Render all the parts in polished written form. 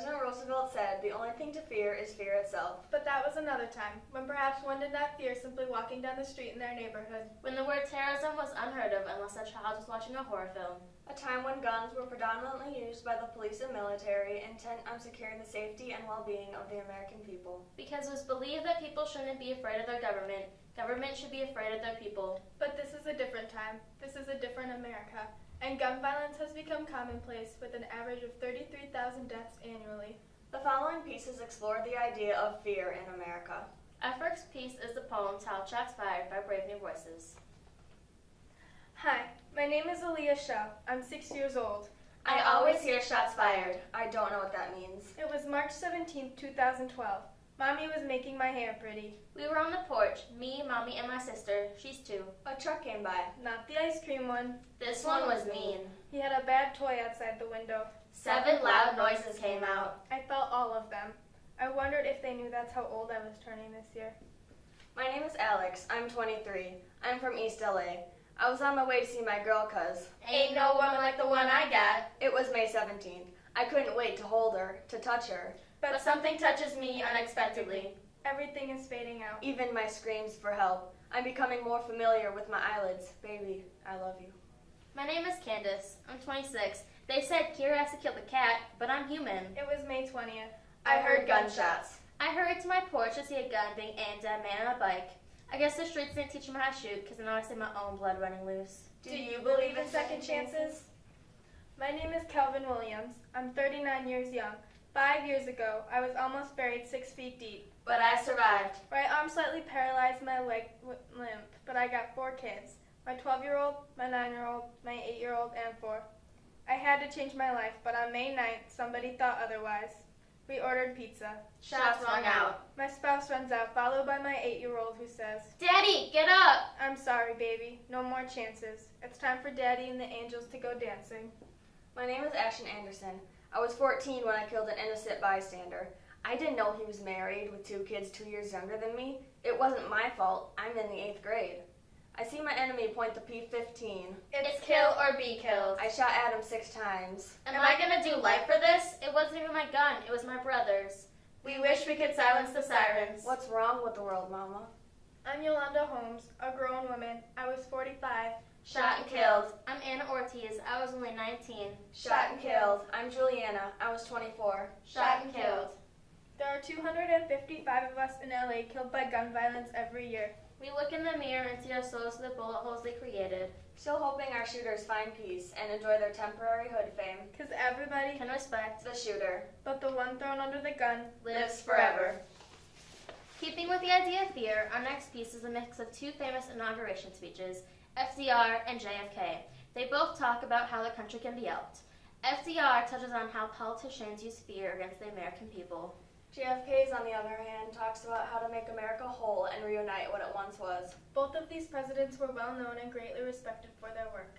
President Roosevelt said the only thing to fear is fear itself. But that was another time, when perhaps one did not fear simply walking down the street in their neighborhood. When the word terrorism was unheard of unless a child was watching a horror film. A time when guns were predominantly used by the police and military, intent on securing the safety and well-being of the American people. Because it was believed that people shouldn't be afraid of their government. Government should be afraid of their people. But this is a different time. This is a different America. And gun violence has become commonplace, with an average of 33,000 deaths annually. The following pieces explore the idea of fear in America. Our first piece is the poem titled Shots Fired by Brave New Voices. Hi, my name is Aliah Shah. I'm 6 years old. I always hear shots fired. I don't know what that means. It was March 17, 2012. Mommy was making my hair pretty. We were on the porch, me, Mommy, and my sister. She's 2. A truck came by. Not the ice cream one. This one was mean. He had a bad toy outside the window. 7 loud noises came out. I felt all of them. I wondered if they knew that's how old I was turning this year. My name is Alex. I'm 23. I'm from East LA. I was on my way to see my girl cuz Ain't no woman like the one I got. it was May 17th. I couldn't wait to hold her, to touch her. But something touches me unexpectedly. Everything is fading out. Even my screams for help. I'm becoming more familiar with my eyelids. Baby, I love you. My name is Candace. I'm 26. They said Kira has to kill the cat, but I'm human. It was May 20th. I heard gunshots. I hurried to my porch to see a gun being aimed at a man on a bike. I guess the streets didn't teach me how to shoot, because now I see my own blood running loose. Do you believe in second chances? My nname is Kelvin Williams. I'm 39 years young. 5 years ago, I was almost buried 6 feet deep. But I survived. My arm slightly paralyzed, my leg limp, but I got 4 kids. My 12-year-old, my 9-year-old, my 8-year-old, and 4. I had to change my life, but on May 9th, somebody thought otherwise. We ordered pizza. Shots rung out. My spouse runs out, followed by my 8-year-old who says, Daddy, get up! I'm sorry, baby. No more chances. It's time for Daddy and the angels to go dancing. My name is Ashton Anderson. I was 14 when I killed an innocent bystander. I didn't know he was married with 2 kids 2 years younger than me. It wasn't my fault. I'm in the 8th grade. I see my enemy point the P-15. It's kill or be killed. I shot at him 6 times. Am I gonna do life for this? It wasn't even my gun, it was my brother's. We wish we could silence the sirens. What's wrong with the world, Mama? I'm Yolanda Holmes, a grown woman. I was 45. Shot and killed. I'm Anna Ortiz. I was only 19. Shot and killed. I'm Juliana. I was 24. Shot and killed. There are 255 of us in LA killed by gun violence every year. We look in the mirror and see our souls through the bullet holes they created. Still hoping our shooters find peace and enjoy their temporary hood fame. Because everybody Can respect The shooter but the one thrown under the gun lives forever. Keeping with the idea of fear, our next piece is a mix of 2 famous inauguration speeches, FDR and JFK. They both talk about how the country can be helped. FDR touches on how politicians use fear against the American people. JFK, on the other hand, talks about how to make America whole and reunite what it once was. Both of these presidents were well known and greatly respected for their work.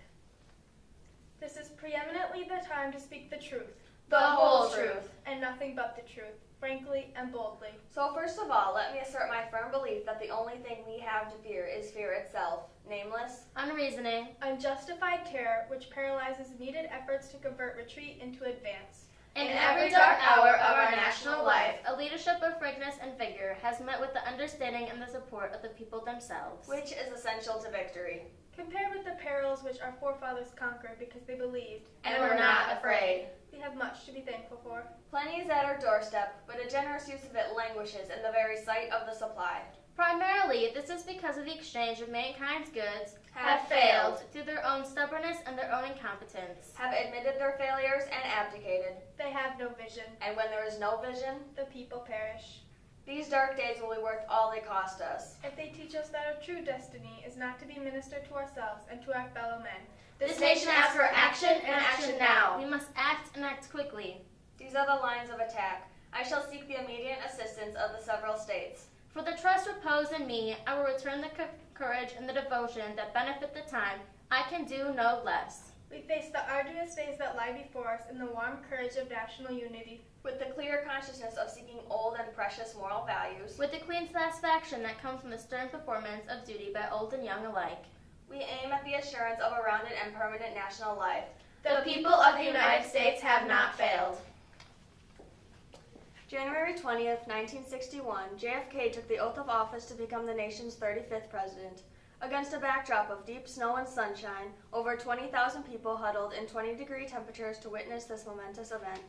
This is preeminently the time to speak the truth, The whole truth. and nothing but the truth, frankly and boldly. So first of all, let me assert my firm belief that the only thing we have to fear is fear itself. Nameless, Unreasoning, Unjustified terror which paralyzes needed efforts to convert retreat into advance. in every dark hour of our national life, a leadership of frankness and vigor has met with the understanding and the support of the people themselves. which is essential to victory. Compared with the perils which our forefathers conquered because they believed, And we're not afraid. we have much to be thankful for. Plenty is at our doorstep, but a generous use of it languishes in the very sight of the supply. Primarily, this is because of the exchange of mankind's goods Have failed. through their own stubbornness and their own incompetence. Have admitted their failures and abdicated. They have no vision. And when there is no vision, The people perish. these dark days will be worth all they cost us. If they teach us that our true destiny is not to be ministered to ourselves and to our fellow men, This nation asks for action and action now. We must act and act quickly. These are the lines of attack. I shall seek the immediate assistance of the several states. For the trust reposed in me, I will return the courage and the devotion that benefit the time. I can do no less. we face the arduous days that lie before us in the warm courage of national unity. With the clear consciousness of seeking old and precious moral values, With the clean satisfaction that comes from the stern performance of duty by old and young alike. we aim at the assurance of a rounded and permanent national life. The people of the United States have not failed. 20th, 1961, JFK took the oath of office to become the nation's 35th president. Against a backdrop of deep snow and sunshine, over 20,000 people huddled in 20-degree temperatures to witness this momentous event.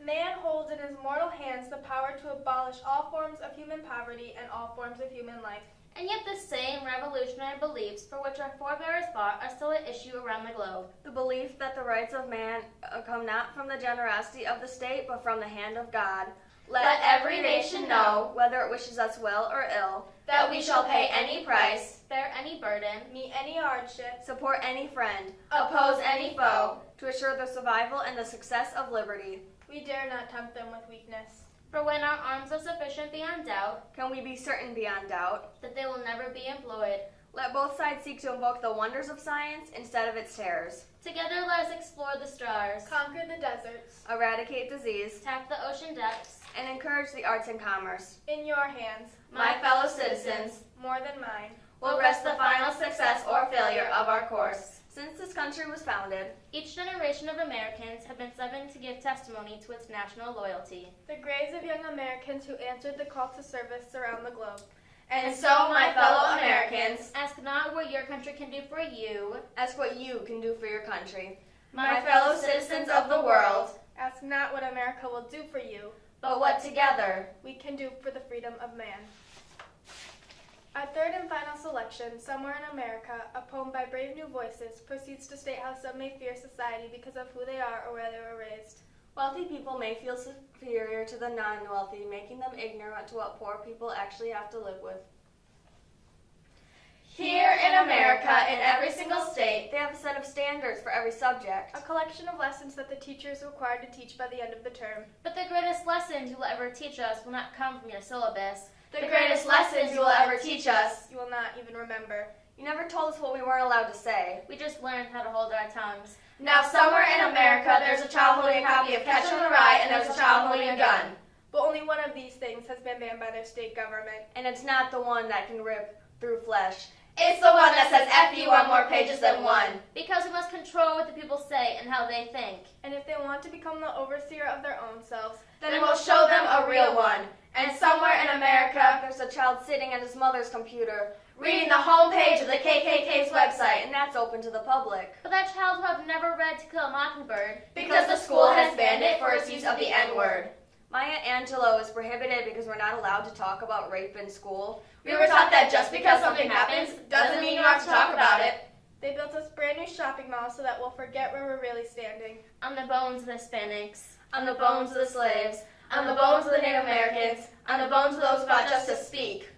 Man holds in his mortal hands the power to abolish all forms of human poverty and all forms of human life. And yet the same revolutionary beliefs for which our forebears fought are still at issue around the globe. The belief that the rights of man come not from the generosity of the state, but from the hand of God. Let every nation know, whether it wishes us well or ill, that we shall pay any price, bear any burden, meet any hardship, support any friend, oppose any foe, to assure the survival and the success of liberty. We dare not tempt them with weakness. For when our arms are sufficient beyond doubt, can we be certain beyond doubt that they will never be employed. Let both sides seek to invoke the wonders of science instead of its terrors. Together let us explore the stars, conquer the deserts, eradicate disease, tap the ocean depths, and encourage the arts and commerce. In your hands, my fellow citizens, more than mine, will rest the final success or failure of our course. Since this country was founded, each generation of Americans have been summoned to give testimony to its national loyalty. The graves of young Americans who answered the call to service around the globe. And so, my fellow Americans, ask not what your country can do for you, ask what you can do for your country. My fellow citizens of the world, ask not what America will do for you, but what together we can do for the freedom of man. Our third and final selection, Somewhere in America, a poem by Brave New Voices, proceeds to state how some may fear society because of who they are or where they were raised. Wealthy people may feel superior to the non-wealthy, making them ignorant to what poor people actually have to live with. Here in America, in every single state, they have a set of standards for every subject. A collection of lessons that the teacher is required to teach by the end of the term. But the greatest lessons you will ever teach us will not come from your syllabus. The greatest lessons you will ever teach us, you will not even remember. You never told us what we weren't allowed to say. We just learned how to hold our tongues. Now somewhere in America, there's a child holding a copy of Catcher in the Rye, and there's a child holding a gun. But only one of these things has been banned by their state government. And it's not the one that can rip through flesh. It's the one that says F you on more pages than one. Because we must control what the people say and how they think. And if they want to become the overseer of their own selves, then we'll show them a real one. And somewhere in America, there's a child sitting at his mother's computer, reading the homepage of the KKK's website, and that's open to the public. But that child will have never read To Kill a Mockingbird because the school has banned it for its use of the N-word. My Aunt Angelo is prohibited because we're not allowed to talk about rape in school. We were taught that just because something happens doesn't mean you have to talk about it. They built us brand new shopping malls so that we'll forget where we're really standing. On the bones of the Hispanics, on the bones of the slaves, on the bones of the Native Americans, on the bones of those who got just to speak.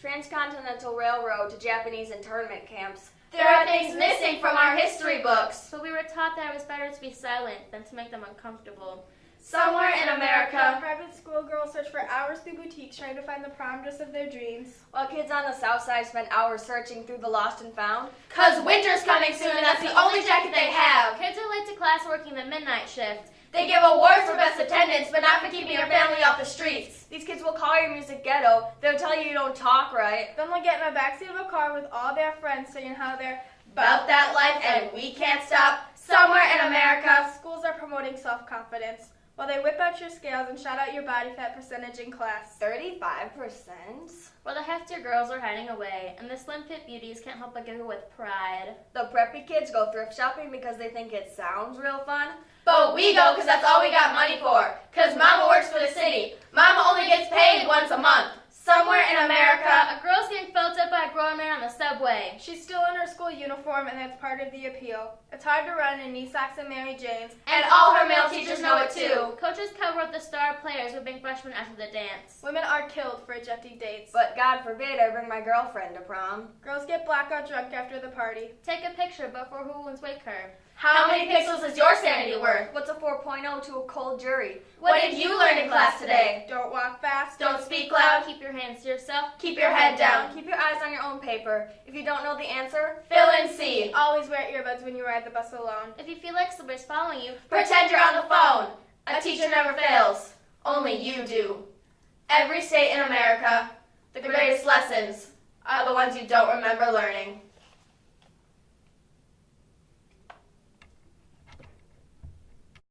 Transcontinental Railroad to Japanese internment camps. There are things missing from our history books. But we were taught that it was better to be silent than to make them uncomfortable. Somewhere in America, private schoolgirls search for hours through boutiques trying to find the prom dress of their dreams. While kids on the south side spend hours searching through the lost and found. 'Cause winter's coming soon and that's the only jacket they have. Kids are late to class working the midnight shift. They give awards for best attendance, but not for keeping your family off the streets. These kids will call your music ghetto. They'll tell you don't talk right. Then they'll get in the backseat of a car with all their friends saying how they're about that life and we can't stop. Somewhere in America, schools are promoting self-confidence. While they whip out your scales and shout out your body fat percentage in class. 35%? While the heftier girls are hiding away, and the slim-fit beauties can't help but giggle with pride. The preppy kids go thrift shopping because they think it sounds real fun. But we go because that's all we got money for. 'Cause Mama works for the city. Mama only gets paid once a month. Somewhere in America, a girl's getting felt up by a grown man on the subway. She's still in her school uniform, and that's part of the appeal. It's hard to run in knee socks and Mary Janes. And all her male teachers know it too. Coaches cover up the star players who bring freshmen after the dance. Women are killed for rejecting dates. But God forbid I bring my girlfriend to prom. Girls get blackout drunk after the party. Take a picture, but for who will wake her? How many pixels is your sanity worth? What's a 4.0 to a cold jury? What did you learn in class today? Don't walk fast. Don't speak loud. Keep your hands to yourself. Keep your head down. Keep your eyes on your own paper. If you don't know the answer, fill in C. Always wear earbuds when you ride the bus alone. If you feel like somebody's following you, pretend you're on the phone. A teacher never fails. Only you do. Every state in America, the greatest lessons are the ones you don't remember learning.